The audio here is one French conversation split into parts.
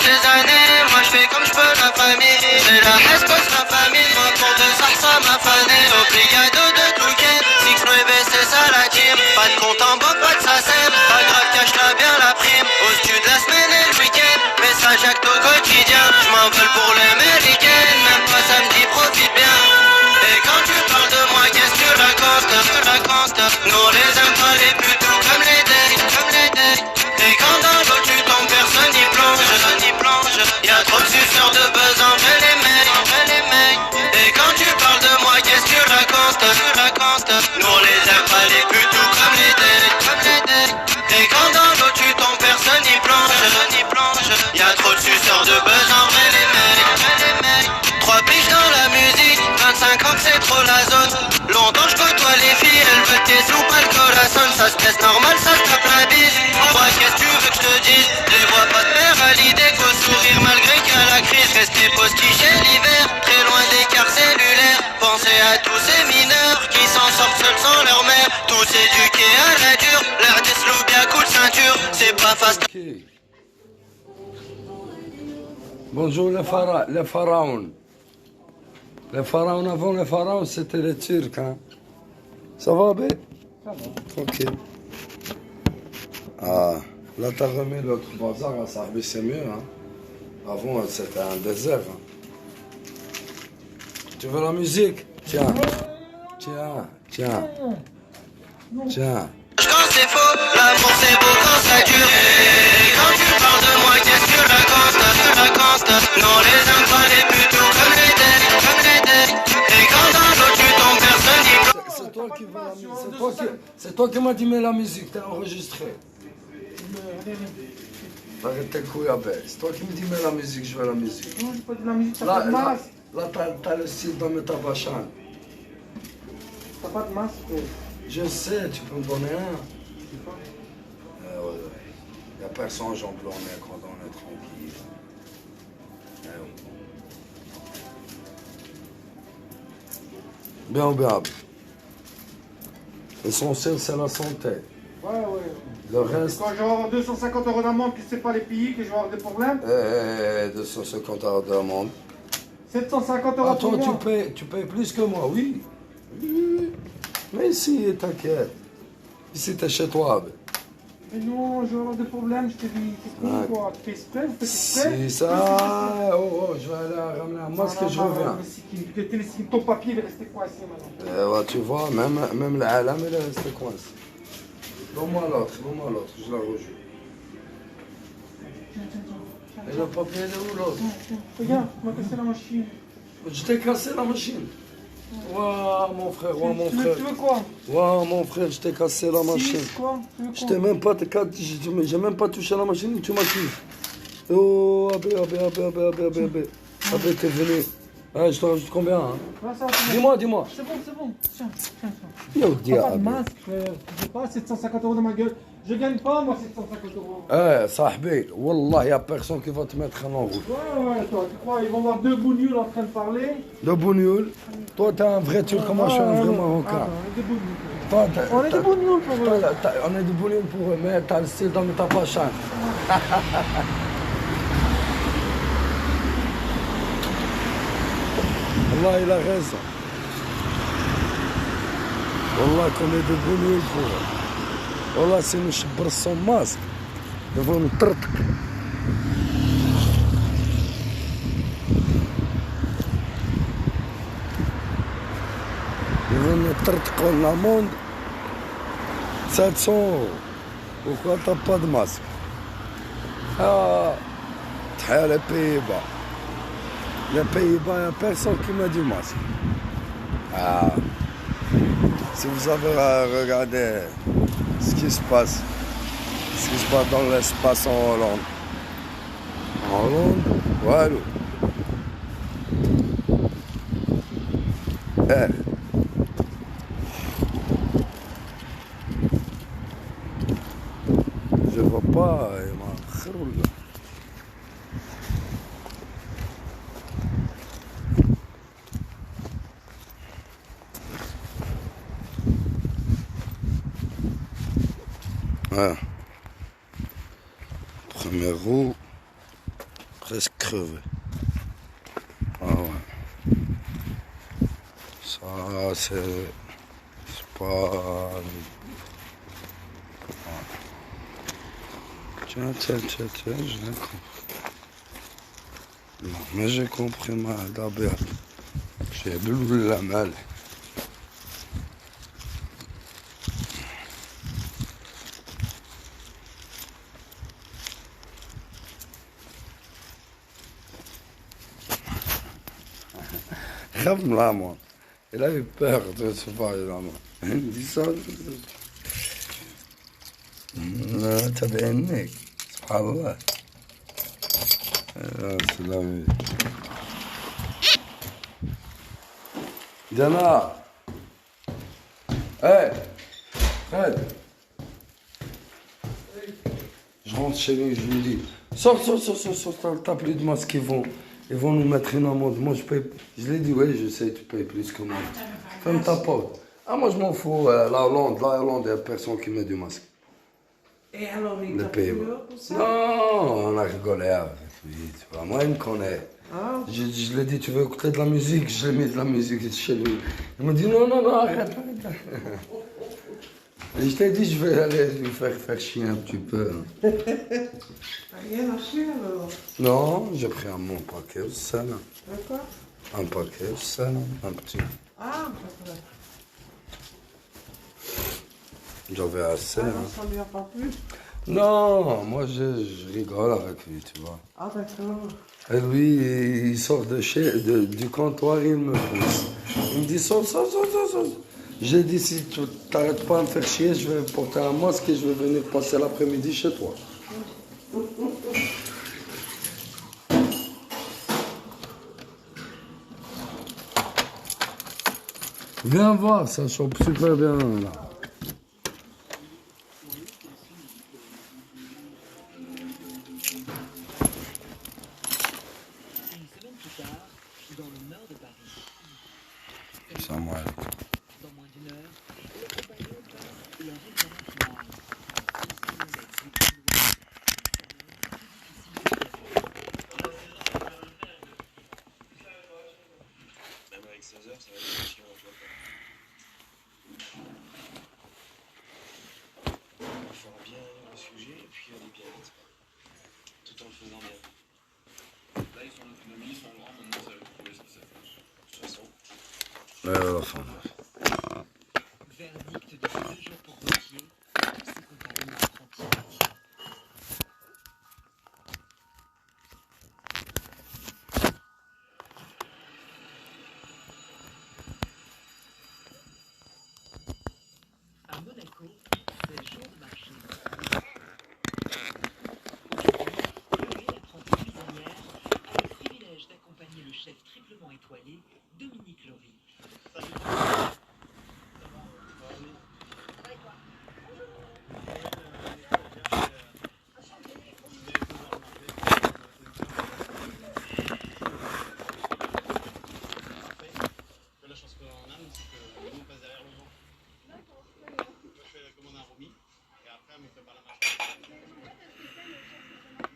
ces années, moi je fais comme je peux la famille. C'est la Hescos, la famille, mon compte de Sarsa, ma fanée. Obrigado de Touquet, 6-9 c'est ça la team. Pas de compte en banque, pas de SACEM. Pas grave, cache-la bien la prime. Au stud la semaine et le week-end. Message acte au quotidien. Je m'en veux pour l'américaine. Même pas samedi, profite bien. Et quand tu parles de moi, qu'est-ce que tu racontes? Nous les aime pas les putes comme les dates, comme les dates. Et quand dans l'eau tu tombes, personne n'y plonge. Y'a trop de suceurs de buzz entre les mecs. Et quand tu parles de moi, qu'est-ce que tu racontes? Nous les aime pas les putes comme les dates, comme les dates. Et quand dans l'eau tu tombes, personne n'y plonge. Y'a trop de suceurs de buzz entre les mecs. 3 piges dans la musique, 25 ans que c'est trop la zone. Longtemps je côtoie les filles, elles veulent tes sous, pas le corazon. Ça se laisse normal, ça se tape la bise. Moi qu'est-ce que tu veux que je te dise? Je les vois pas de mer à l'idée qu'au sourire malgré qu'à la crise. Rester postiché l'hiver, très loin des quarts cellulaires. Pensez à tous ces mineurs qui s'en sortent seuls sans leur mère. Tous éduqués à la dure, l'air des sloubia coup de ceinture. C'est pas facile. Okay. Bonjour les pharaons. Les pharaons avant les pharaons c'était les Turcs. Hein. Ça va, bé? Ça va. Ok. Ah, là t'as remis l'autre bazar à Sarbi, c'est mieux. Hein. Avant c'était un désert. Hein. Tu veux la musique? Tiens. Quand c'est faux, l'amour c'est beau quand ça dure. Et quand tu parles de moi, qu'est-ce que tu racontes? Non, les aime pas les putes comme les dates. Et quand dans l'eau tu tombes, personne n'y plonge. C'est toi qui veux la musique. C'est toi qui m'as dit mais la musique, t'es enregistré. Arrête tes couilles à baisse. C'est toi qui me dis mais la musique, je veux la musique. Non, j'ai pas dit la musique, t'as pas de masque. Là t'as le style dans Metabachan. T'as pas de masque, frère. Je sais, tu peux me donner un. Ouais. Il n'y a personne, Jean Blanc, quand on est tranquille. Bien. L'essentiel, c'est la santé. Ouais. Le reste. Quand je vais avoir 250 € d'amende, que c'est pas les pays, que je vais avoir des problèmes. 250 € d'amende. 750 € pour Attends, moi. tu payes plus que moi, oui. Mais ici, t'inquiète. Ici, t'es chez toi. Mais non, je vais avoir des problèmes, je te dis. C'est cool, quoi. Tu fais exprès, vous faites exprès. Si ça. Je vais aller ramener un masque et je reviens. Ton papier, il est resté coincé maintenant. Tu vois, même l'Alam, il est resté coincé. Donne-moi l'autre, je la rejoue. Et le papier, il est où l'autre? Regarde, tu m'as cassé la machine. Je t'ai cassé la machine. Waouh, mon frère, Tu veux quoi? Waouh, mon frère, je t'ai cassé la machine. Quoi? Tu veux quoi? J'ai même pas touché la machine, tu m'as tué. Oh, Abé, t'es venu. Ah, je te rajoute combien, hein? Dis-moi. C'est bon. Tiens. T'as Pas de masque, frère. J'ai pas 750 € dans ma gueule. Je gagne pas, moi, 750 €. Sahbi, Wallah, y a personne qui va te mettre en route. Ouais, toi, tu crois, ils vont voir deux bougnoul en train de parler. De Bougnoul. Toi, t'es un vrai Turc, moi, je suis un vrai Marocain. On est des bougnoul pour eux. On est des Bougnoul pour eux, mais t'as le style dans ta pachan. Allah, il a raison. Wallah, qu'on est des Bougnoul pour eux. والله سي نشبر الصماص يبغوا نطرطق la monde 700 € pourquoi t'as pas de masque? Les Pays-Bas, il n'y a personne qui m'a dit masque. Si vous avez regardé ce qui se passe dans l'espace en Hollande. Voilà. Je vois pas, il m'a khroul. Première roue, presque crevé. Ah ouais. Ça, c'est pas... Tiens, je l'ai compris. Non, mais j'ai compris, ma d'abord. J'ai bleu la malle. Rêve là, moi. Il a eu peur de se voir là, moi. Il me dit ça. Non, t'avais un nez. Subhanallah. C'est la vie. Diana. Hey. Fred. Je rentre chez lui, je lui dis. Sors, t'as plus de masque, ils vont nous mettre une amende. Moi, je paye. Je l'ai dit, oui, je sais, tu payes plus que moi. Ferme ta porte. Ah, moi, je m'en fous. L'Irlande, il n'y a personne qui met du masque. Et alors, il Le t'a pays. pris pour ça? Non, on a rigolé avec lui. Tu vois. Moi, il me connaît. Ah. Je lui ai dit, tu veux écouter de la musique? Je lui ai mis de la musique chez lui. Il m'a dit, non, arrête. Et je t'ai dit, je vais aller lui faire chier un petit peu. T'as rien acheté alors? Non, j'ai pris un mon paquet au sel. D'accord. Un paquet au sel, un petit. Ah, d'accord. J'avais assez. Ah, Hein. non, ça lui a pas plu? Non, moi je rigole avec lui, tu vois. Ah, d'accord. Et lui, il sort du comptoir, il me pousse. Il me dit, sors. J'ai dit, si tu t'arrêtes pas à me faire chier, je vais porter un masque et je vais venir passer l'après-midi chez toi. Viens voir, ça chope super bien là. Une semaine plus tard, dans le nord de Paris. Ça, moi. Dans moins d'une heure, le compagnon passe la réclamation finale. Même avec 16 heures, ça va être chiant à jouer. Il faut bien le sujet et puis aller bien vite. Tout en le faisant bien. Là, ils sont en autonomie, ils sont grands, maintenant ça va être trouver ce que ça fait. De toute façon. Verdict de 2 jours pour Gauthier, ses compagnons apprentis. À Monaco, c'est jour de marché. Chloé, l'apprentie cuisinière, a le privilège d'accompagner le chef triplement étoilé, Dominique Laurie. La chance qu'on a, c'est que nous on passe derrière le vent. Moi je fais la commande à Romy et après elle me prépare la marche.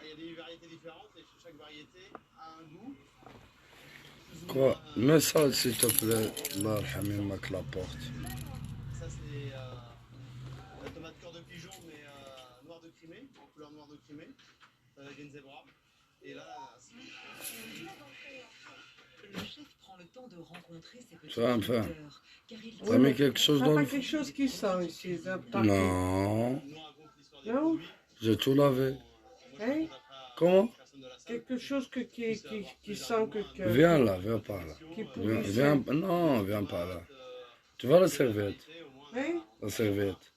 Il y a des variétés différentes et chaque variété a un goût. Quoi? Mets ça, s'il te plaît. Là, Hamim, avec la porte. Ça c'est la tomate cœur de pigeon mais noir de Crimée, en couleur noire de Crimée. Ça va une zebra. Et là, Le chef prend le temps de rencontrer ses petits Ça va me faire. producteurs, car il T'as mis quelque chose T'as dans pas le... quelque chose qui sent ici? Non, nous on raconte l'histoire des Non. produits. j'ai tout lavé. Hein? Comment? Personne de la salle. Quelque chose qui sent que... Viens là, viens par là. Qui Viens, non, viens par là. Tu vois la serviette? Hein? La serviette.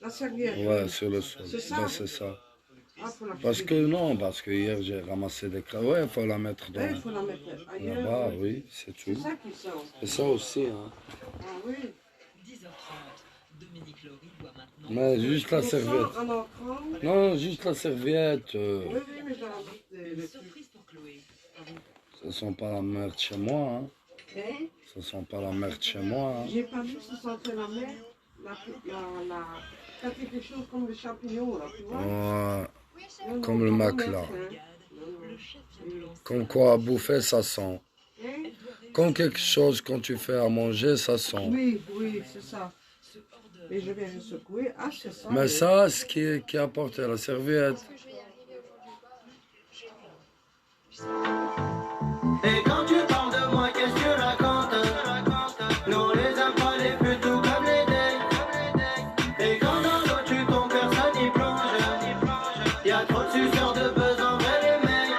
La serviette. Ouais, sur le sol. C'est ça? Ben, c'est ça. Ah, faut la Parce que non, parce que hier j'ai ramassé des crêpes. Ouais, il faut la mettre dans Ouais, il faut la mettre ailleurs. là-bas, oui, c'est C'est tout. ça qui sent. Et ça aussi, hein. Ah oui. 10h30. Dominique Laurie doit maintenant. Mais juste la On sent serviette. en entrant. Non, juste la serviette. Oui, mais j'ai envie de... Une surprise pour Chloé. Ça sent pas la merde chez moi, hein. Hein? Ça sent pas la merde chez moi, hein. J'ai pas vu que ça sentait la mer. Quand quelque chose comme les champignons, là, tu vois? Ouais, Non, comme le pas Mac, la là. mer, hein. Le Comme quoi à bouffer, ça sent. Hein? Comme quelque chose, quand tu fais à manger, ça sent. Oui, oui, c'est ça. Et je viens de secouer. Ah, c'est ça. Mais ça, ce qui apporte la serviette. Et quand tu parles de moi, qu'est-ce que tu racontes? Nous les aime pas les plus tout comme les decks. Et quand dans l'eau tu tombes, personne n'y plonge. Y'a trop de suceurs de buzz en vrai les mecs.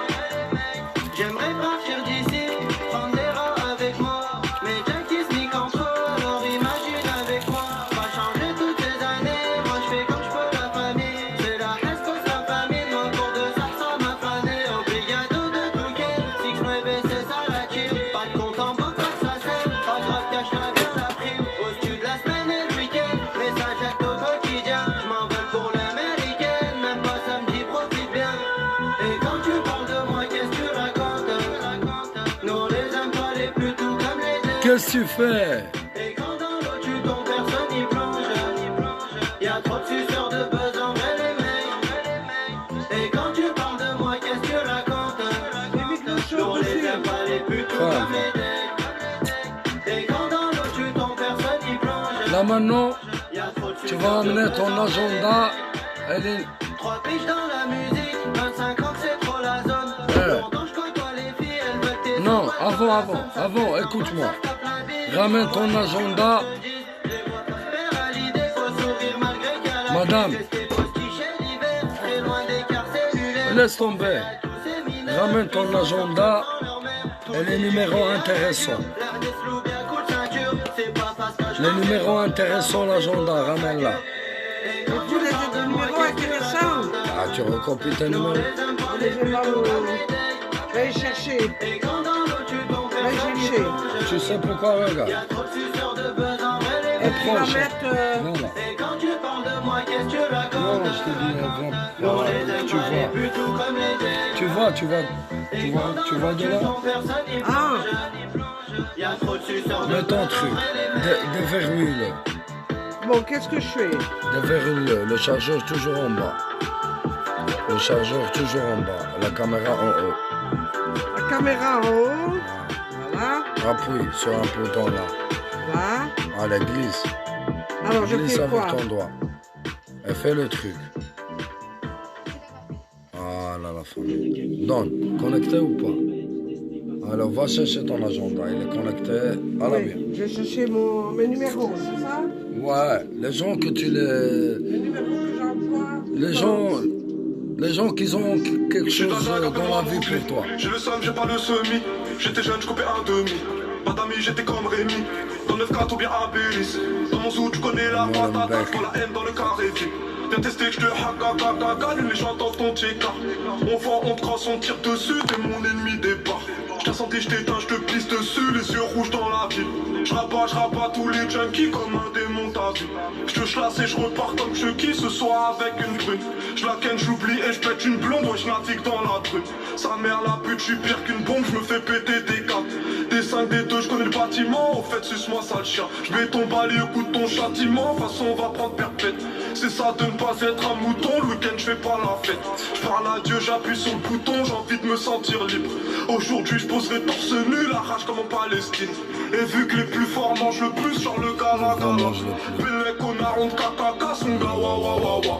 J'aimerais partir d'ici, prendre des rats avec moi. Mais Jack qui se nique entre eux, alors imagine avec moi. Pas changer toutes ces années, moi je fais comme je peux la famille. C'est la reste que sa famille, moi pour de ça, ça m'a fané. Obrigado de Touquet, 6-9 c'est ça la team. Pas de compte en banque, pas que ça sert. Pas grave, cache la bien la prime. Au-dessus de la semaine et le week-end, message acte au quotidien. Je m'en veux pour l'américaine, même pas samedi, profite bien. Et quand tu parles de moi, qu'est-ce que tu racontes? Nous les aime pas les plus tout comme les decks. Qu'est-ce que tu fais? Et quand dans l'eau tu tombes, personne n'y plonge. Y'a trop de suceurs de buzz en vrai les mecs. Et quand tu parles de moi, qu'est-ce que tu racontes? Nous les aime pas les plus tout comme les decks. Et quand dans l'eau tu tombes, personne n'y plonge. Là maintenant, Y'a trop de tu suceurs vas de amener buzz ton en vrai les agenda. mecs. Elle est... 3 piges dans la musique, 25 ans que c'est trop la zone. Longtemps je côtoie les filles, elles veulent tes Non, sous, avant, écoute-moi. Ramène ton agenda. Madame, laisse tomber. Ramène ton agenda et les numéros intéressants. Les numéros intéressants, l'agenda, ramène-la. Tous les numéros intéressants. Ah, tu recopies tes numéros. Allez, je vais les chercher. Va chercher. Tu sais pourquoi, regarde. Et tu vas Approche. mettre. Voilà. Non, je te dis, viens. Voilà, tu vois de là. Ah, Mets ton truc. Déverrouille-le. bon, qu'est-ce que je fais? Déverrouille-le. Le chargeur toujours en bas. Le chargeur toujours en bas. La caméra en haut. La caméra en haut. Voilà. Appuie sur un bouton là. Là. Allez, glisse. Alors, je Glisse fais avec quoi? ton doigt. Et fais le truc. Voilà la famille. Donne. Connecté ou pas? Alors, va chercher ton agenda. Il est connecté à la bien. Oui, je vais chercher mes numéros, c'est ça? Ouais, les gens que tu les... Les numéros que j'envoie. Les gens qui ont quelque chose dans la vie pour toi. J'ai le somme, j'ai pas le semi. J'étais jeune, je coupais un demi. Pas d'amis, j'étais comme Rémi. Dans 9-4 ou bien à Bélis. Dans mon zoo, tu connais la patate. Pour la haine dans le carré vide. Viens tester que je te hack, les gens dans ton tchéka. On vend, on te crosse, on tire dessus. T'es mon ennemi départ. Je t'ai senti, je t'éteins, je te pisse dessus. Les yeux rouges dans la ville. Je rabats tous les junkies comme un démon ta vie. Je te chlasse et je repars comme Chucky ce soir avec une brune. Je la ken, j'oublie et je pète une blonde. Ouais, je navigue dans la truc. Sa mère la pute, je suis pire qu'une bombe. Je me fais péter des 4, des 5, des 2, je connais le bâtiment. Au fait, suce-moi sale chien. Je vais ton balai au coup de ton châtiment. De toute façon, on va prendre perpète. C'est ça de ne pas être un mouton. Le week-end, je fais pas la fête. Je parle à Dieu, j'appuie sur le bouton. J'ai envie de me sentir libre. Aujourd'hui, je poserai torse nu, la rage comme en Palestine. Et vu que les plus forts mangent le plus sur le gala, les connards ont caca, son gars, wa.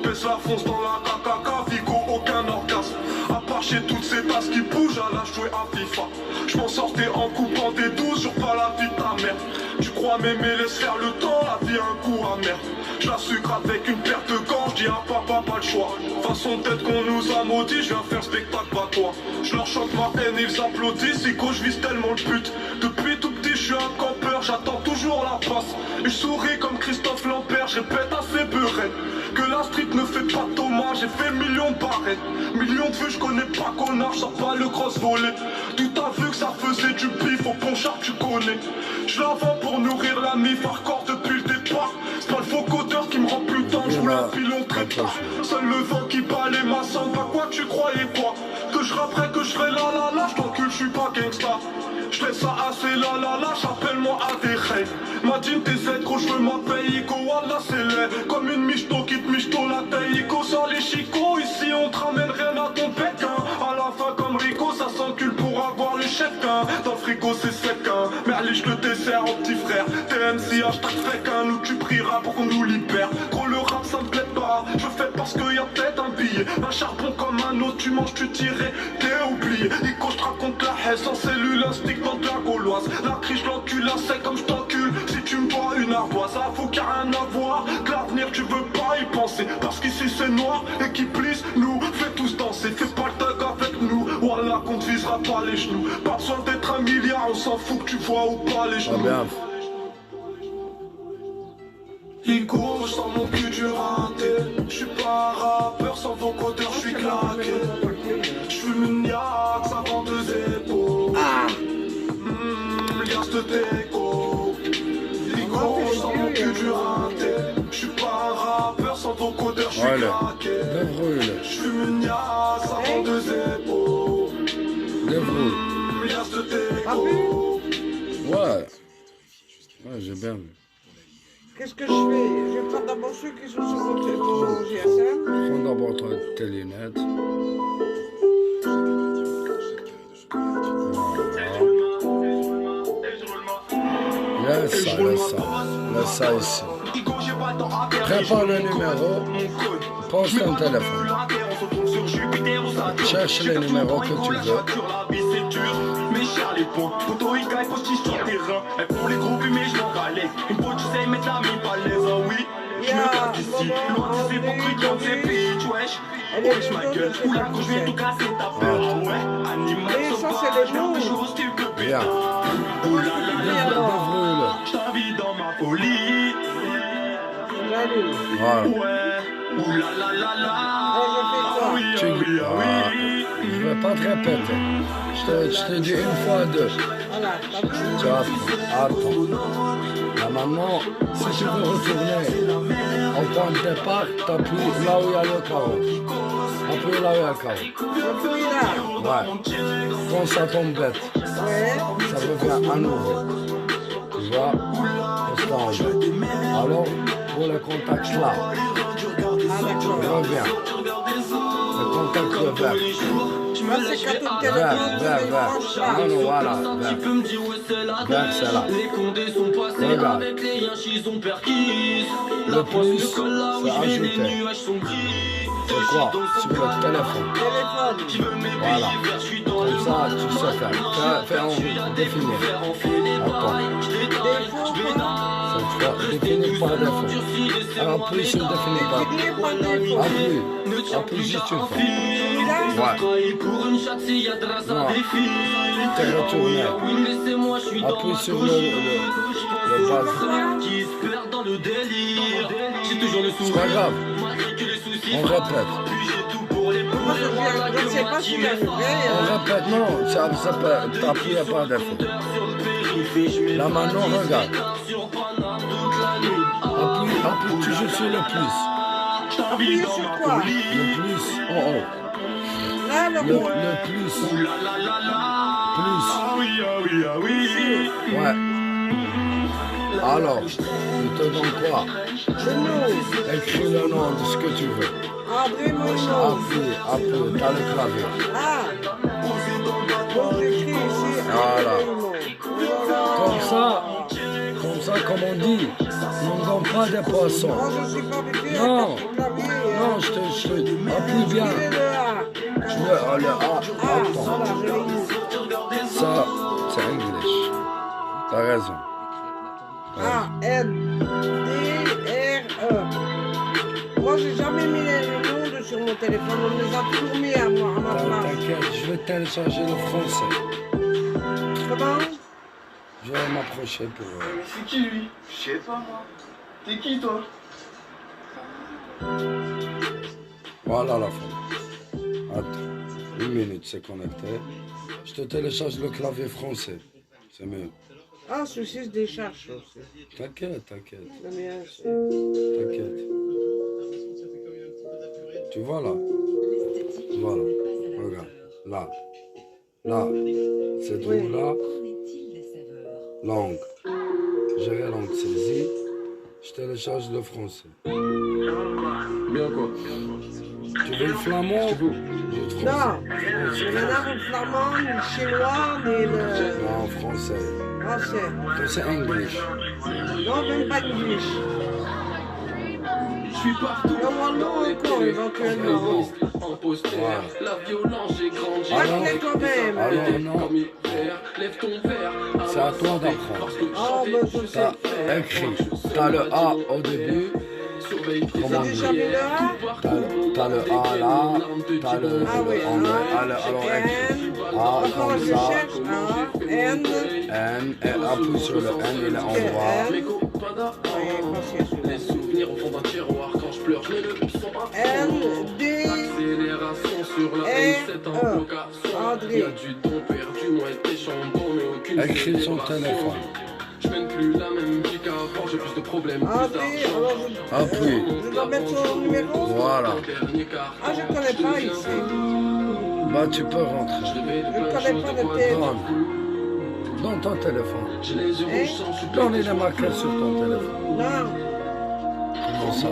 Pèse la fonce dans la caca, Vigo, aucun orgasme. À part chez toutes ces tasses qui bougent, à la jouer à FIFA. Je m'en sortais en coupant des 12, sur pas la vie de ta mère. Tu crois m'aimer, laisse faire le temps, la vie a un goût amer. Je la sucre avec une paire de gants, je dis à papa pas le choix. Façon peut-être qu'on nous a maudits, je viens faire spectacle pas toi. Je leur chante ma haine, ils applaudissent, Ico je vise tellement le but. Depuis tout petit je suis un campeur, j'attends toujours la passe. Et je souris comme Christophe Lampert, je répète assez beurette. Que la street ne fait pas de Thomas, j'ai fait millions de barrettes. Millions de vues, je connais pas connard, je sors pas le cross volet. Tout a vu que ça faisait du bif, au ponchard tu connais. Je la vends pour nourrir la mif, hardcore depuis le départ. C'est pas le faux codeur qui me rend plus tendre, je vous la pilon très tard. Seul le vent qui balaye ma sang, pas quoi tu croyais quoi? Que je rapperais que je ferais la, je t'encule, je suis pas gangsta. Je laisse ça assez la, j'appelle-moi à des rêves. Madine tes aides, gros, je veux ma paye, Ico, Wallah c'est laid. Comme une michto qui te michto la taille, Ico, sans les chicots. Ici on te ramène rien à ton pékin. À la fin comme frigo c'est sec hein. Mais allez je le dessert en petit frère. TMC hashtag fake hein. Nous tu prieras pour qu'on nous libère. Gros le rap ça me plaît pas. Je fais parce que y'a peut-être un billet. Un charbon comme un autre, tu manges, tu tirais, t'es oublié. Nico je te raconte la haine sans cellule, un stick dans de la gauloise. La triche l'encule, un sec comme je t'encule. Si tu me vois une ardoise, ça faut qu'il y a rien à voir. Que l'avenir tu veux pas y penser. Parce qu'ici c'est noir et qui plisse nous fait tous danser. Fais pas le thug avec nous, voilà qu'on te visera pas les genoux. Pas besoin d'être un milliard, on s'en fout que tu vois ou pas les genoux. Ligo, je sens mon cul du raté. J'suis pas rappeur sans vocodeur, j'suis claqué. J'fume une yak, ça vend deux épaules. Lias de déco. Ligo, je sens mon cul du raté. J'suis pas rappeur sans vocodeur, j'suis claqué. J'fume une yak, ça vend deux épaules. Lias de déco. Ouais, j'ai bien vu. Qu'est-ce que je fais? Je vais prendre d'abord ceux qui sont sur mon GSM. Prends d'abord tes lunettes. Voilà. Laisse ça ici. Prépare le numéro. Pose ton téléphone. Cherche les numéros que tu veux. Les points, photo il gagne postiche sur le terrain. Elle pour les groupes mais je m'en balais. Une peau tu sais mettre la mine pas l'aise, ah oui. Je me casse d'ici, loin des hypocrites, loin de ces bitches, wesh. Wesh ma gueule, ou là quand je viens tout casser ta peur, ah ouais. Animal sauvage, faire des choses qu'il peut péter. Oulala, je t'invite dans ma folie. Ouais, oulala, ah oui, ah oui, ah oui. Je vais pas te répéter. Je te dis une fois deux. Tu vas attends. Là maintenant, si tu veux retourner au point de départ, t'appuies là où il y a le carreau. Appuie là où il y a le carreau. Ouais. Quand ça tombe bête, ça revient à nouveau. Tu vois, c'est en bas. Alors, pour le contact là, reviens. Le contact de vert. Vert. Non, voilà, vert. Vert, c'est là. Regarde. Le plus, c'est ajouter. C'est quoi? Sur le téléphone. Voilà. Comme ça, tu sais faire. Fais en définir. Attends. Cette fois, définir par défaut. Alors, plus je ne définis pas. Appuie juste une fois. Ouais. Non. T'es retourné. Appuie sur le bas. C'est pas grave. On répète. On répète, non, ça peut t'appuyer par défaut. Là maintenant, regarde. Appuie toujours sur le plus. Appuyez sur quoi? Le plus en haut. Là, Le plus. Plus. Ouais. Alors, je te donne quoi? le nom. Écris le nom de ce que tu veux. André Monod. Appuie, t'as le clavier. Ah. Donc j'écris ici. Voilà. Voilà. Comme ça, comme on dit, on ne donne pas des poissons. Moi je suis pas habitué à Non. faire le clavier. Non, je te appuie bien. Le A, attends. Voilà, je l'ai eu. Ça, c'est English. T'as raison. A-N-D-R-E. Moi, j'ai jamais mis les noms sur mon téléphone. On les a toujours mis à moi, à ma place. T'inquiète, je vais télécharger le français. Comment? Je vais m'approcher pour... Mais c'est qui lui? Je sais pas moi. T'es qui toi? Voilà la fin. Attends, 1 minute, c'est connecté. Je te télécharge le clavier français. C'est mieux. Ah, celui-ci se décharge aussi. T'inquiète. Le mien, c'est... T'inquiète. Tu vois là? Voilà. Regarde. Là. C'est d'où là? Langue. Gérer langue saisie. Je télécharge le français. Bien quoi? Tu veux le flamand? Non, c'est maintenant le flamand, ni le chinois, ni le Non, français. français. Toi, c'est English. Non, même pas English. Le wallon encore, éventuellement. Pas quand même. Alors non, c'est à toi d'apprendre. Oh, mais je sais. T'as écrit, t'as le A au début. Comment J'ai déjà dire? mis le A. T'as le A là, t'as le Ah oui, alors écrit A Encore comme je ça, cherche A, N. N, et appuie sur le N, il est en bas. N. Oui, facile celui-là. N, D, R, E. André. Écris son téléphone. André, alors Appuie. je dois mettre son numéro. Voilà. Ah, je ne connais pas ici. Bah tu peux rentrer. Je ne connais pas de téléphone. Dans ton téléphone. Hein? Donne les marqueurs sur ton téléphone. Non, Comment ça?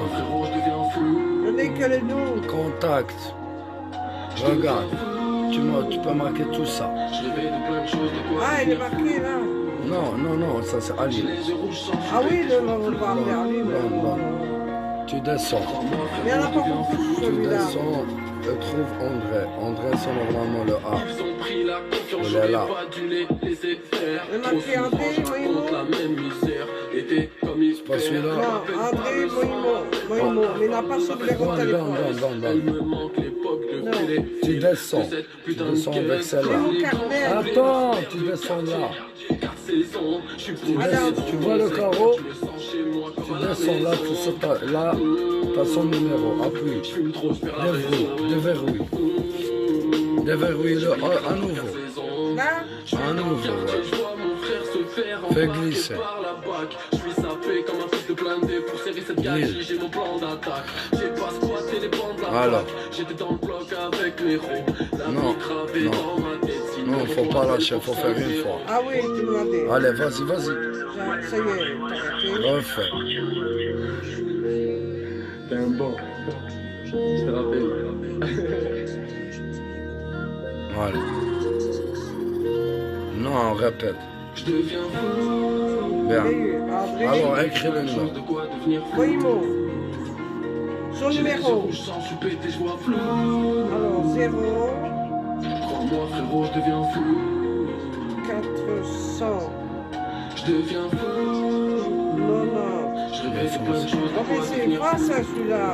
je n'ai que le nom. Contact. Regarde. Tu peux marquer tout ça. Ah, il est marqué là. Non, ça c'est Ali. Ah oui, le nom, on va appeler Ali. Non. Tu descends. Mais il n'y en a pas beaucoup Tu celui-là. descends et trouve André. André, c'est normalement le A. Il est là. Il est marqué André Moïmo. C'est pas celui-là. Non, André Moïmo. Mais il n'a pas son numéro de téléphone. Donne. Non. Tu descends. Tu descends avec C'est celle-là. mon carnet. Attends, tu descends là. Tu vois le carreau? Tu descends là, tu sautes là, tu as son numéro. Appuie. Déverrouille-le à nouveau. Là, À nouveau, ouais. Fais glisser. Glisse. Alors. Non, faut pas lâcher, faut faire une fois. ah oui, tu m'as dit. Allez, vas-y. Ça y est, t'as arrêté. Refais. T'es un bon. Je te rappelle. Allez. Non, répète. Bien. André Alors, écris le numéro. Moïmo. Son numéro. Alors, 0. 400. Non. Oh, mais c'est pas ça celui-là.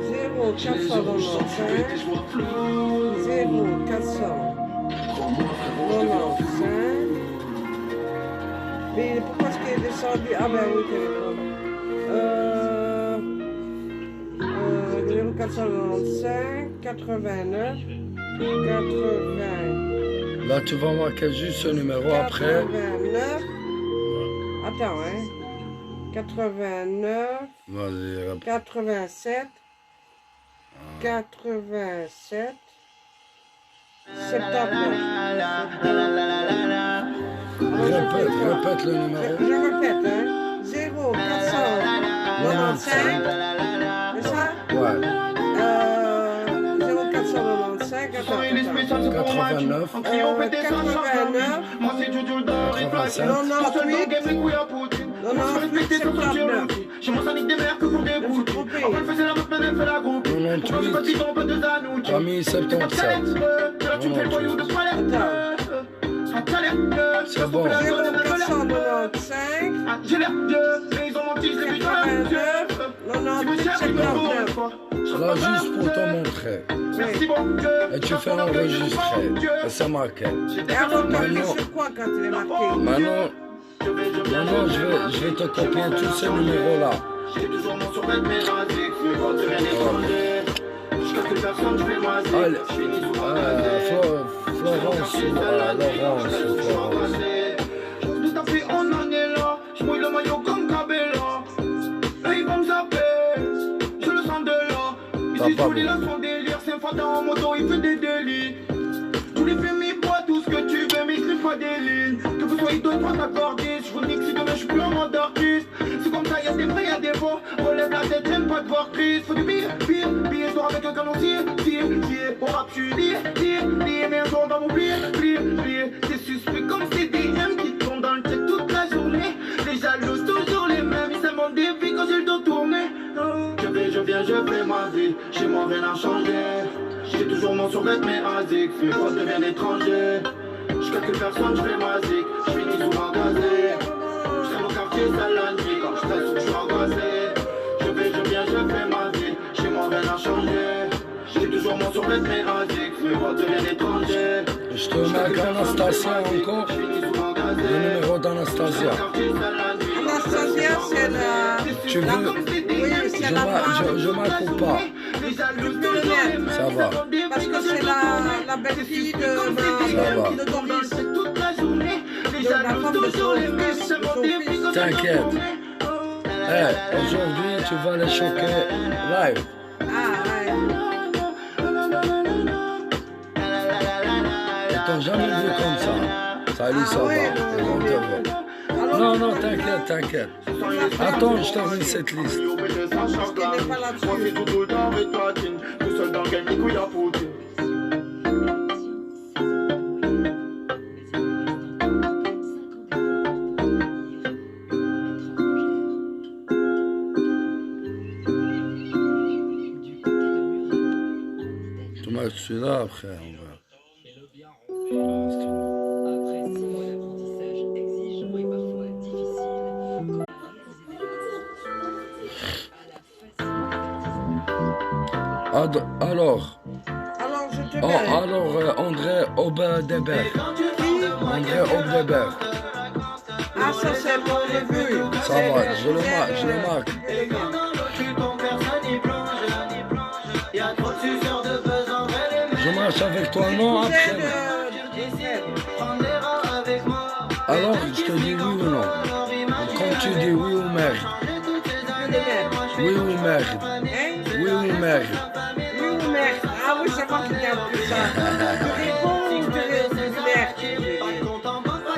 0,495. 0,495. Mais pourquoi est-ce qu'il est descendu? Ah ben oui, téléphone. 0,495, 89, 80. Là, tu vas marquer juste ce numéro après. 89. Attends, hein. 89, Vas-y, répète. 87, 87, 79. Répète le numéro. Je répète, hein. 0, 495. C'est ça? Ouais. 0, 495, 89. 89, 85. 98, 79. Chez moi, ça nique des mères que pour des Je me suis bouts. trompé. Après, elle faisait la meuf, mais elle fait la groupe. 98. T'as mis 77. C'est bon. 0,495, J'ai l'air de, mais ils ont menti, je l'ai vu 89, 98, 79. Là, juste pour te montrer. Merci bon Dieu. Et tu fais enregistrer. Et c'est marqué. Et avant de cliquer sur quoi quand il est marqué? Maintenant, je vais te copier tous ces numéros-là. J'ai toujours mon survêt, mais rasé. Mais quand tu viens d'échanger, je casse personne, je fais moisir. Allez, Je finis sous Florence ou Florence. de taper, on en est là. Je mouille le maillot comme Cabella. Et ils vont me zapper. Je le sens de là. T'as Ici, pas tous les bon. là sont délire. C'est un fada en moto, il fait des délits. Tous les films, ils boivent tout ce que tu veux, mais ils crient pas des lignes. Que vous toi il doit t'accorder. Je vous dis que si demain je suis plus en mode artiste. C'est comme ça, y'a des vrais, y'a des faux. Relève la tête, j'aime pas te voir triste. Faut du billet, je dors avec un canon, tire. Au rap, je suis lié. Mais un jour dans mon billet. C'est suspect comme c'est des M qui tombent dans le chat toute la journée. Les jaloux, toujours les mêmes. Ils s'inventent des vies quand j'ai le dos tourné. Je viens, je fais ma vie. Chez moi, rien n'a changé. J'ai toujours mon survêt, mes asiques. Mes potes deviennent étrangers. Je calcule personne, je fais ma zik. Je finis souvent gazé. Je serai mon quartier, sale la nuit. Quand je stresse ou je suis angoissé. Je viens, je fais ma vie. Chez moi, rien n'a changé. J'ai toujours mon survêt, mes asiques. Mes potes deviennent étrangers. Je te mets Anastasia encore. Le numéro d'Anastasia. Anastasia, c'est la... Tu veux? Oui, c'est la femme. Je m'accoupe pas. Ça va. Parce que c'est la belle-fille de Doris. De la femme de son fils. T'inquiète. Aujourd'hui, tu vas les choquer live. Ah, ouais. Ils t'ont jamais vu comme ça. Salut, ça va. Ils vont te voir. Non, t'inquiète. Attends, je termine cette liste. Tout seul dans le game, couille à Poutine. Je suis là après, on va. Après 6 mois d'apprentissage exigeant et parfois difficile, Alors, je te mets. André Obdeberg. André Obdeberg. Ah, ça c'est bon, j'ai vu. Ça va, je le marque. Je marche avec toi, non, après. Alors, je te dis oui ou non. Quand tu dis oui ou merde. Oui ou merde. Oui ou merde. Oui ou merde. Ah oui, c'est moi qui t'ai appris ça. Tu réponds ou tu merde.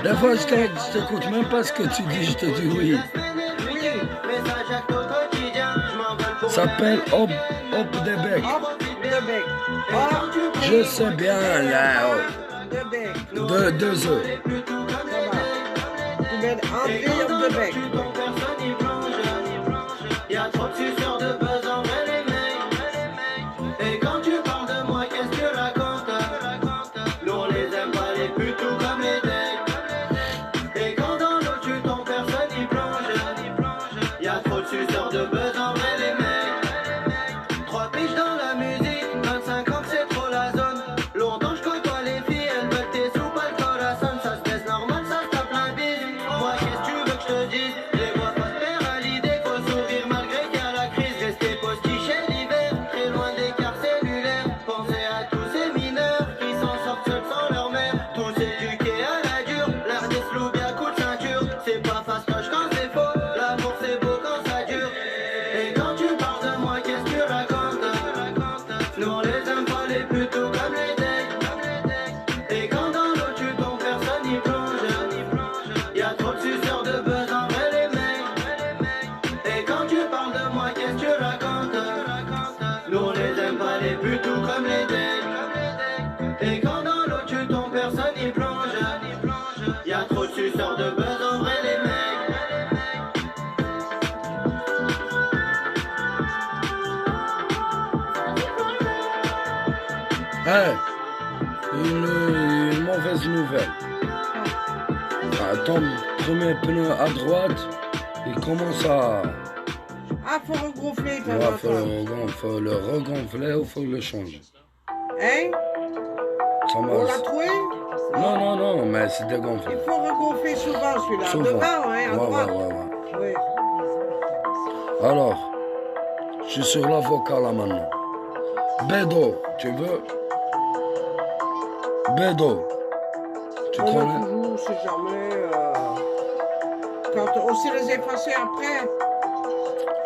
Des fois, je t'écoute même pas ce que tu dis, je te dis oui. Ça s'appelle Obdeberg. Je sais bien, là. Deux œufs. Tu mets André Obdeberg. Il y a trop de suceurs de buzz en vrai les mecs. Et quand tu parles de moi, qu'est-ce que tu racontes? Nous on les aime pas les putes tout comme les decks. Et quand dans l'eau tu tombes, personne y plonge. Il y a trop de suceurs de buzz en vrai les mecs. 3 piges dans la musique, 25 ans que c'est trop la zone. Longtemps je côtoie les filles, elles veulent tes sous, pas le corazon. Ça se baisse normal, ça se tape la bise. Moi qu'est-ce que tu veux que je te dise? Les vois pas se faire à l'idée, faut sourire malgré qu'il y a la crise. Rester postiché l'hiver, très loin des quarts cellulaires. Pensez à tous ces mineurs qui s'en sortent seuls sans leur mère. Tous éduqués à la dure, l'art des sloups bien coup de ceinture. C'est pas fastoche quand c'est faux, l'amour c'est beau quand ça dure. Et quand tu parles de moi, qu'est-ce que tu racontes? Nous on les aime pas les putes tout comme les decks. Et quand dans l'eau tu tombes, personne y plonge. Y'a trop de suceurs de buzz en vrai les mecs. Et quand tu parles de moi, qu'est-ce que tu racontes? Nous on les aime pas les putes tout comme les decks. Et quand dans l'eau tu tombes, personne y plonge. Y'a trop de suceurs de buzz en vrai les mecs. Une mauvaise nouvelle. Ton premier pneu à droite, il commence à... Ah, faut regonfler. Il faut le regonfler ou faut le changer. Hein? Ça On l'a marche. trouvé? Non, mais c'est dégonflé. Il faut regonfler souvent celui-là. Souvent. Devant, hein, à droite. Ouais. Oui. Alors, je suis sur l'avocat là maintenant. Bédo, tu veux? Bédo. Tu On a connais? toujours, c'est jamais... Quand on sait les effacer après.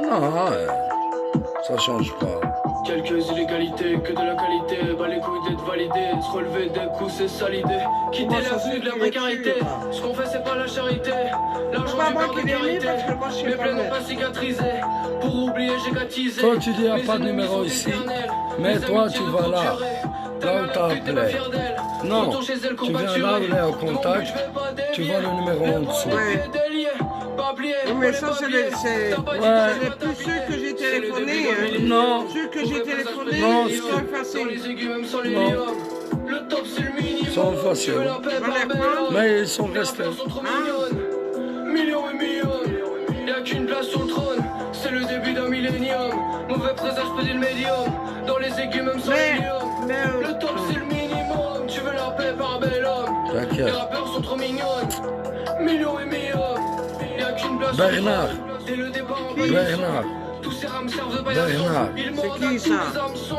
Non, ça change pas. Quelques illégalités, que de la qualité, bas les couilles d'être valider. Se relever des coups, c'est ça l'idée. Quitter la vue de la précarité. Ce qu'on fait, c'est pas la charité. L'argent du beurre de carité. Mes plaies n'ont pas cicatrisé. Pour oublier, j'ai gâtisé. Toi, tu dis, il n'y a pas de numéro ici. Mais toi, tu vas là. Là où t'as appelé. Non, tu viens là où il est au contact. Tu vois le numéro en dessous. Ouais. Mais ça, c'est les plus ceux que j'ai téléphonés. Non. Ceux que j'ai téléphonés, Non, ils sont effacés. Non. Ils sont faciles. Mais ils sont restés. Millions et millions, y'a qu'une place sur le trône. C'est le début d'un millénium. Mauvais présage, petit le médium. Dans les aigus, même sans l'hélium. Le top, c'est le minimum. Tu veux la paix par un bel homme. T'inquiète. Les rappeurs sont trop mignonnes. Millions et millions, y'a qu'une place Bernard. sur le trône. Dès le départ, Bernard. tous ces rames servent de paillasson. Bernard. C'est qui ça?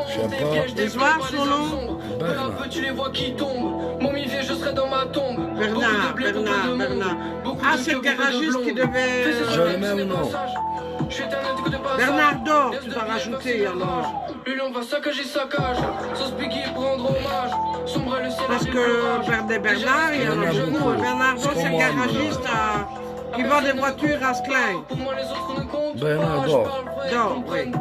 Je sais pas. L'histoire, son nom? Bernard. Peu tu les vois qui tombent. Momifié, je serai dans ma tombe. Bernard. Ah, c'est le garagiste qui devait... Je le mets ou non? Bernard Dor, tu dois rajouter alors. Lui, on va saccager sa cage. Sans piquer, prendre hommage. Sombrer le ciel. Parce que Bernard, il y en a beaucoup. Bernard Dor, c'est le garagiste qui vend des voitures à Skling. Pour moi, les autres ne comptent Bernard pas. Dor. Dor, oui.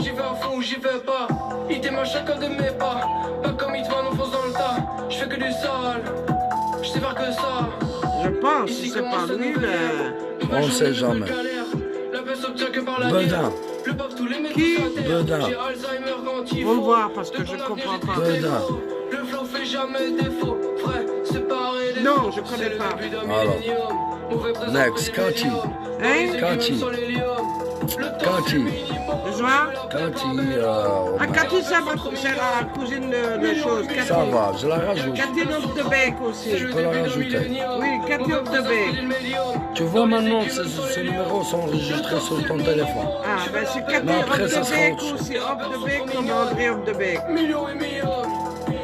J'y vais à fond ou j'y vais pas. Il démarre chacun de mes pas. Pas comme il te va, on fonce dans le tas. Je fais que du sale. Je sais faire que ça. Je pense, si c'est pas lui, mais... On sait jamais. Bedin. Qui? Bedin. On le voit parce que je comprends pas. Bedin. Le flow fait jamais défaut. Frère, séparé des Non, je connais pas. Alors. Next, Cathy. Hein? Cathy. Cathy. Le soir? Cathy. Ah, Cathy, ça va, c'est la cousine de choses. Cathy. Ça va, je la rajoute. Cathy of the Beck aussi. Je peux la rajouter. Oui, Cathy of the Beck. Tu vois maintenant, ces numéros sont enregistrés sur ton téléphone. Ah, ben c'est Cathy Mais après, of ça the sera Beck autre chose. aussi. Of the Beck comme André of the Beck. Millions et millions,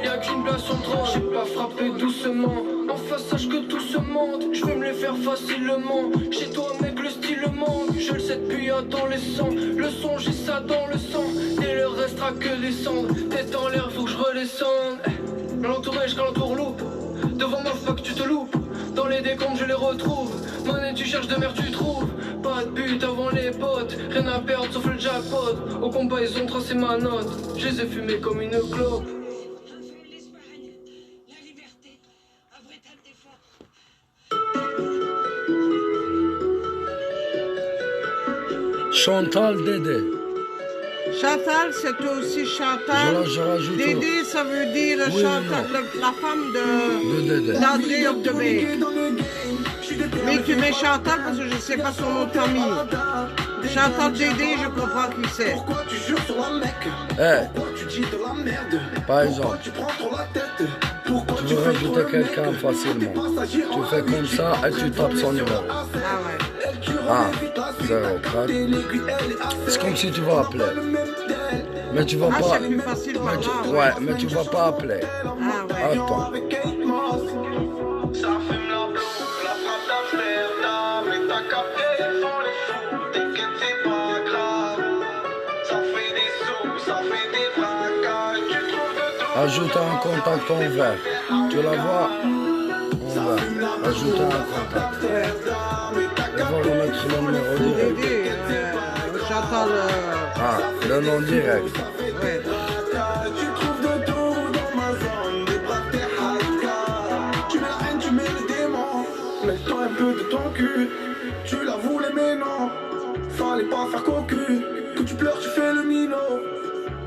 y'a qu'une place sur le trône. J'ai pas frappé doucement, en face sache que tout se monte. Je vais me les faire facilement, chez toi mec le style manque. Je le sais depuis adolescent, le son j'ai ça dans le sang. Et le restera que descendre, tête en l'air faut que je redescende. L'entourage quand l'entour loupe, devant moi fuck tu te loupes. Dans les décombres je les retrouve, monnaie tu cherches de mer tu trouves. Pas de but avant les potes, rien à perdre sauf le jackpot. Au combat ils ont tracé ma note, je les ai fumés comme une clope. Chantal Dédé. Chantal, c'est aussi Chantal. Je rajoute. Dédé, ça veut dire Oui, Chantal, la femme De Dédé. d'André of the Beck. Mais tu mets Chantal parce que je ne sais pas son nom de famille. Chantal Dédé, je comprends qui c'est. Pourquoi tu jures sur la mec? Eh, Pourquoi tu dis de la merde? par exemple, Tu prends trop la tête. Pourquoi tu veux fais trop rajouter le mec? quelqu'un facilement. Tu fais comme ça et tu tapes son numéro. Ah ouais. Ah, 04. C'est comme si tu vas appeler. Mais tu vas Ah, pas. c'est plus facile, Mais voilà. tu, ouais, mais tu vas pas appeler. Ah ouais. Attends. Ça fume la blouse, la frappe d'Amsterdam. Et t'as capté, ils sont les fous. T'inquiète, c'est pas grave. Ça fait des sous, ça fait des braquages. Tu trouves de tout. Ajouter un contact en vert. Tu la vois en vert. Ajouter un contact. Et on va remettre le numéro direct. Dédé, Chantal. Ah, le nom direct. Ouais. Tu trouves de tout dans ma zone. Des braques, des hardcore. Tu mets la haine, tu mets le démon. Laisse-toi un peu de ton cul. Tu la voulais, mais non. Fallait pas faire cocu. Que tu pleures, tu fais le minot.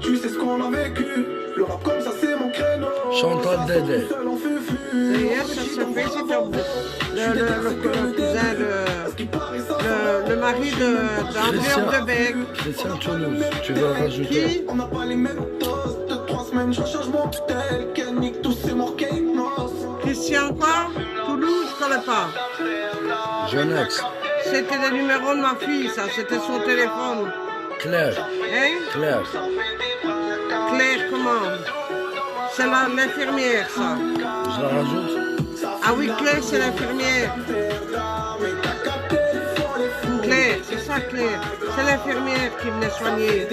Tu sais ce qu'on a vécu. Le rap comme ça, c'est mon créneau. Chantal Dédé. Seul en fufu. Et yes, ça se fait, c'est le cousin le mari d'André of the Beck. Christian Toulouse. Tu veux rajouter? Qui? On n'a pas les mêmes doses. 2-3 semaines, je change mon tutelle. Qu'elle nique tous ces morts Christian quoi? Toulouse, je connais pas. Jeunesse. C'était le numéro de ma fille, ça, c'était son téléphone. Claire. Hein? Claire. Claire, comment? C'est l'infirmière, ça. Je la rajoute? Ah oui, Claire, c'est l'infirmière. Claire, c'est ça, Claire. C'est l'infirmière qui venait soigner.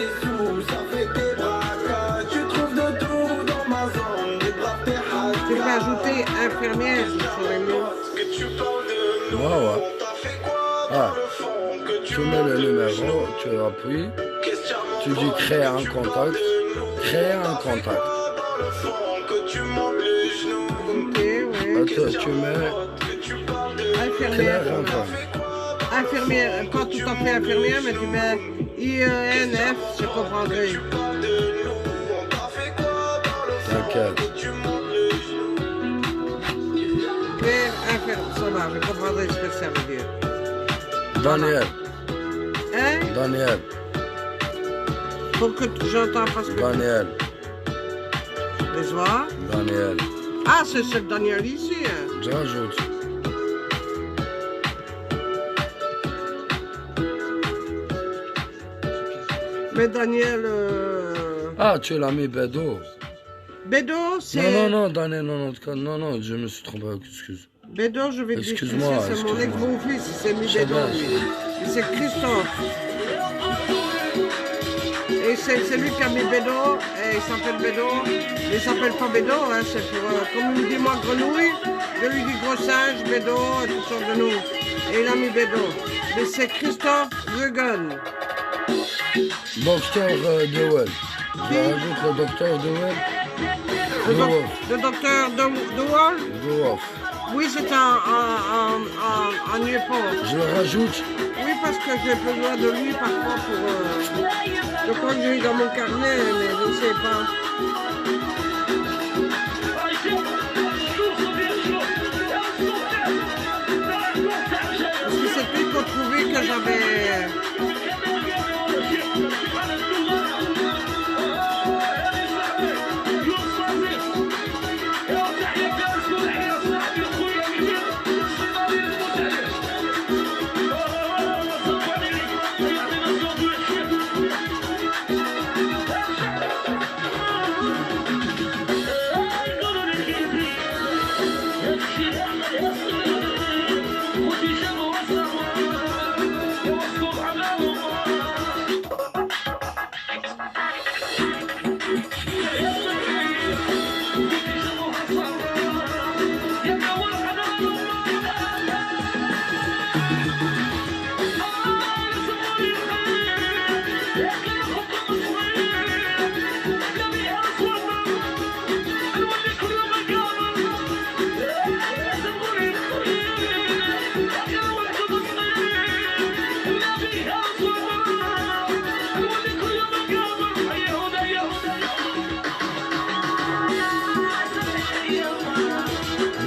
Tu trouves de tout dans ma zone. dit infirmière, je saurais mieux. Ouais. Ah, tu mets le numéro, tu appuies, tu dis créer un contact, Ok, ouais. Attends, tu mets Infirmière. Claire Antoine. Infirmière, pas tout à fait infirmière, mais tu mets IENF, je comprendrai. T'inquiète. Ça va, je comprendrai ce que ça veut dire. Daniel, Hein? Daniel, Pour que j'entends parce que... Daniel, Les vois? Daniel. Ah, c'est ce Daniel ici, hein? Je rajoute. Mais Daniel... Ah, tu l'as mis Bédo. Bédo, c'est... Non, Daniel, non, je me suis trompé, excuse. Bédo, je vais dire que Excuse-moi, c'est mon excuse-moi. ex-beau-fils, il s'est mis C'est Bédo, bien. lui. Et c'est Christophe. Et c'est lui qui a mis Bédo, et il s'appelle Bédo. Il s'appelle pas Bédo, hein, c'est pour... comme il me dit moi grenouille, je lui dis gros singe, Bédo, et toutes sortes de noms. Et il a mis Bédo. Mais c'est Christophe Rugen. Docteur Dewell. Je rajoute le docteur Dewell. Le docteur Dewall. Dewell. Oui, c'est un Newport. Je le rajoute. Oui, parce que j'ai besoin de lui parfois pour... je crois que j'ai eu dans mon carnet, mais je ne sais pas. Parce que c'est lui qu'on trouvait que j'avais...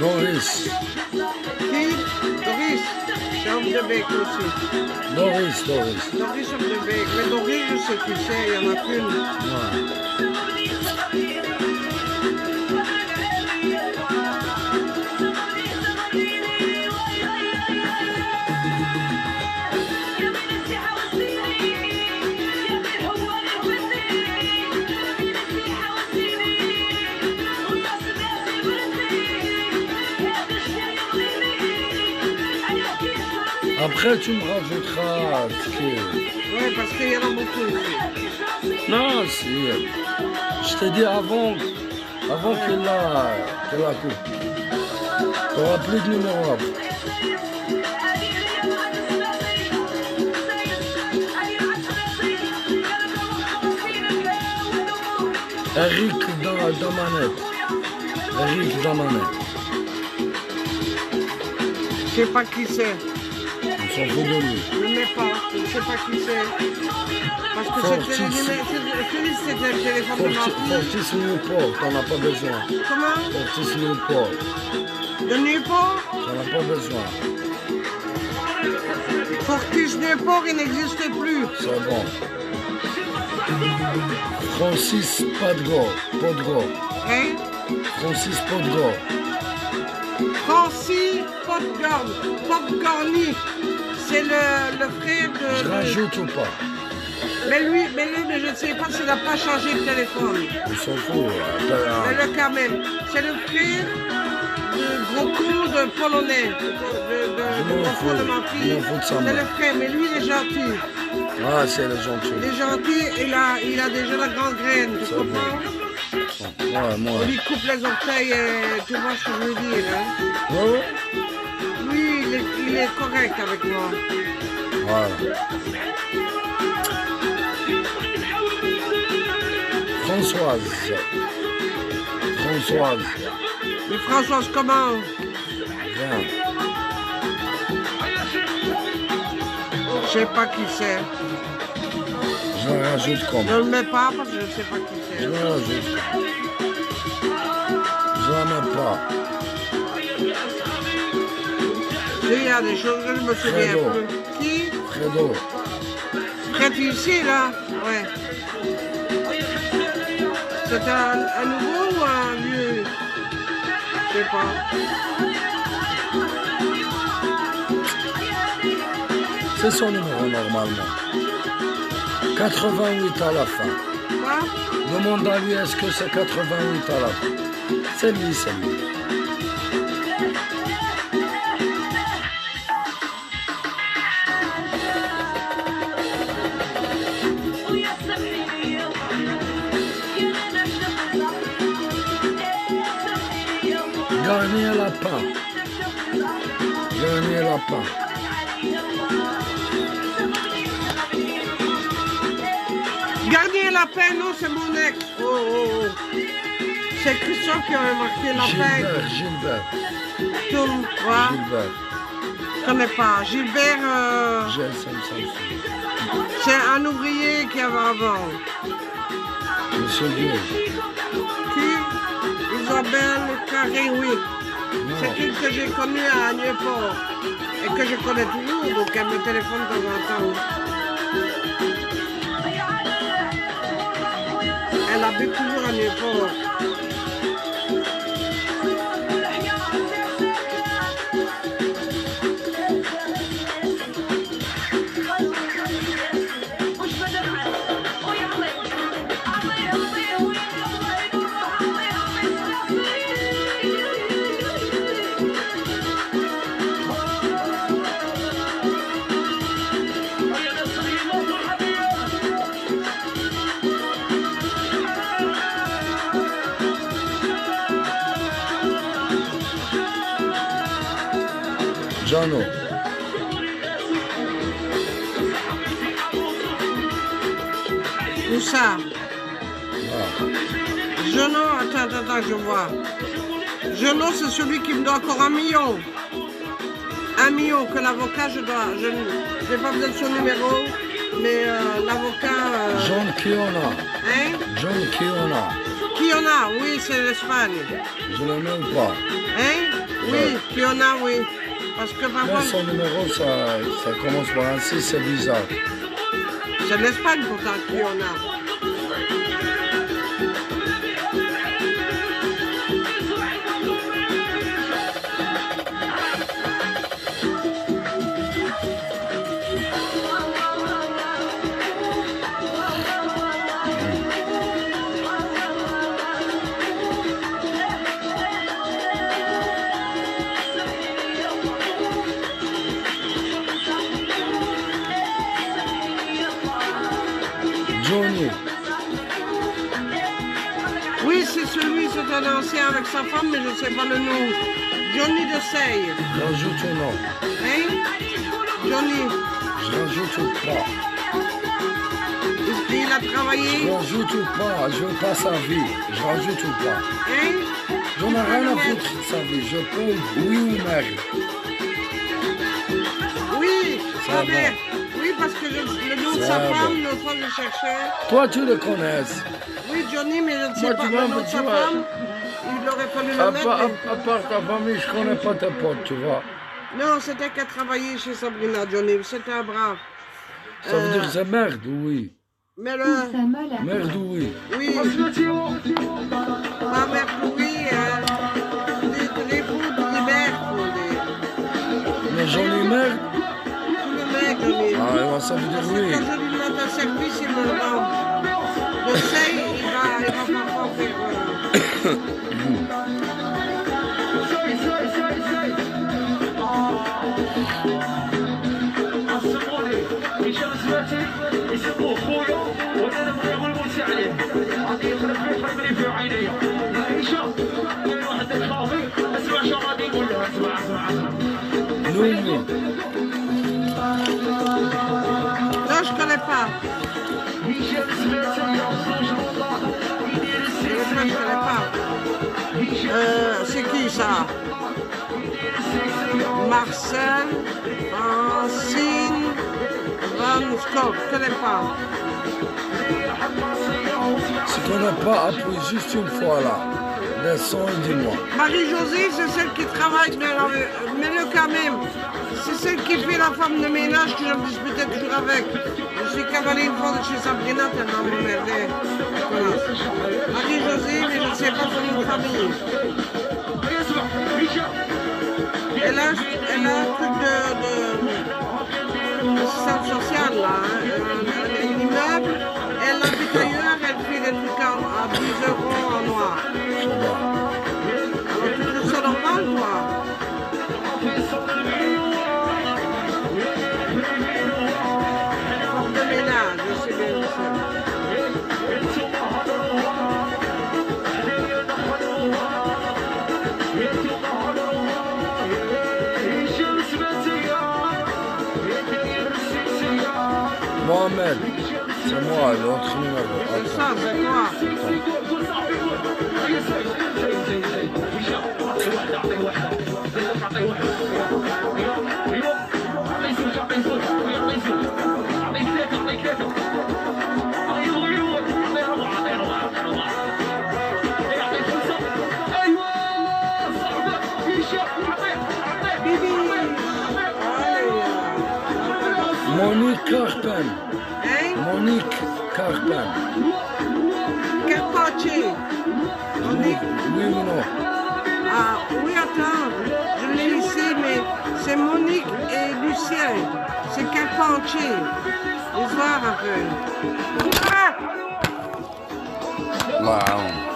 Doris. Qui? Doris. C'est homme de bec aussi. Doris. Doris homme de bec. Mais Doris, je sais qui c'est, il y en a qu'une. Ouais. Après, tu me rajouteras ce qui... Oui, parce qu'il y en a beaucoup ici. Non, si. Je t'ai dit avant qu'il la coupe. Tu n'auras plus de numéro après. Eric Damanette. Je sais pas qui c'est. On s'en fout de lui. Je ne mets pas. Je ne sais pas qui c'est. Parce que c'était le numéro. C'était le téléphone de ma fille. Fortis Newport, t'en as pas besoin. Comment? Fortis Newport, De Newport? t'en as pas besoin. Fortis Newport, il n'existe plus. C'est bon. Francis Podgor. Hein? Francis Podgor. Francis Podgorny. C'est le frère de... Je rajoute ou pas? Mais lui, je ne sais pas s'il n'a pas changé de téléphone. On s'en fout. Mais le quand même. C'est le frère de gros con de polonais. De l'enfant de ma fille. Je m'en fous de sa C'est mère. le frère, mais lui, il est gentil. Ah, c'est le gentil. Il est gentil, il a déjà la grande graine, tu C'est comprends? bon. Ouais, moi. On lui coupe les orteils et tu vois ce que je veux dire. Hein. Ouais, ouais. Lui, il est correct avec moi. Voilà. Françoise. Mais Françoise, comment? Viens. Je sais pas qui c'est. Je le rajoute comme. Je le mets pas parce que je sais pas qui c'est. Je le rajoute. Je la mets pas. Il y a des choses que je me souviens Fredo. plus. Qui? Fredo. Prête ici, là? Ouais. C'est un nouveau ou un vieux? Je sais pas. C'est son numéro normalement. 88 à la fin. Quoi? Demande à lui est-ce que c'est 88 à la fin. C'est lui, c'est lui. Garnier lapin. Garnier lapin. Garnier lapin, non, c'est mon ex. Oh, oh, oh. C'est Christian qui avait marqué lapin. Gilbert. Tourne, quoi? Gilbert. Je connais pas. Gilbert, c'est un ouvrier qui avait avant. Monsieur Dieu. Qui? Isabelle Carré, oui. C'est une que j'ai connue à Nieuport et que je connais toujours, donc elle me téléphone de temps en temps. Elle habite toujours à Nieuport. Jano. Où ça? Ah. Jano, attends, je vois. Jano, c'est celui qui me doit encore 1 million. 1 million que l'avocat, je n'ai pas besoin de son numéro, mais l'avocat... John Kiona. Hein? John Kiona. Kiona, oui, c'est l'Espagne. Je le mets ou pas? Hein? Oui, Kiona, oui. Parce que Là, parfois... son numéro, ça commence par un 6, c'est bizarre. C'est l'Espagne pourtant, Kiona. Johnny. Oui, c'est celui, c'est un ancien avec sa femme, mais je ne sais pas le nom. Johnny de Seille. Rajoute un nom. Hein? Johnny. Je rajoute ou pas? Il a travaillé. Je rajoute ou pas? Je veux pas sa vie. Je rajoute ou pas? Hein? J'en ai rien à foutre de sa vie. Je peux oui ou merde. Oui, Ça ah va. ben, oui, parce que le nom de Ça sa va. femme, l'autre fois je cherchais. Toi, tu le connais. Oui, Johnny, mais je ne sais Moi, pas tu vois, le nom de tu sa vois. femme. Il aurait fallu le À mettre. part, mais- à part ta famille, je connais pas tes potes, tu vois. Non, c'était qu'à travailler chez Sabrina, Johnny. C'était un brave. Ça veut dire que c'est merde, oui. Mais le... Merde, oui. Oui. Pas merde, oui. Des fous, des merdes. Mais j'en ai merde. Tout le mec, Johnny. Ah, ça veut dire Parce que oui. quand je lui demande un service, il me le rend. Je sais, il va parfois faire... يسموه خويا وانا نبغي نقول موسى عليه غادي يخرب لي في عينيا Noémie. Non, je connais pas. Je connais pas. C'est qui ça? Marcel, Francine, Van Scott, je connais pas. Si tu n'as pas, appuie juste une fois là. Descends et dis-moi. Marie-Josée, c'est celle qui travaille dans la... Mets-le quand même. C'est celle qui fait la femme de ménage que je me disputais toujours avec. Je suis cavalée une fois de chez Sabrina, tellement elle m'emmerdait. Voilà. Marie-Josée, mais je ne sais pas son nom de famille. Elle a un truc d'assistance sociale, là. Un immeuble. Elle habite ailleurs, elle fait des trucs à 10 € en noir. Alors, tu trouves ça normal, toi? Forme de ménage, je sais bien où Mohamed, c'est moi, l'autre numéro. c'est ça, c'est toi. Monique Carpen. Hein? Monique Carpen. Carpentier. Oui ou non? Ah, oui, attends, je l'ai ici, mais c'est Monique et Lucien. C'est Carpentier. Ils voir un peu. Ah! Wow.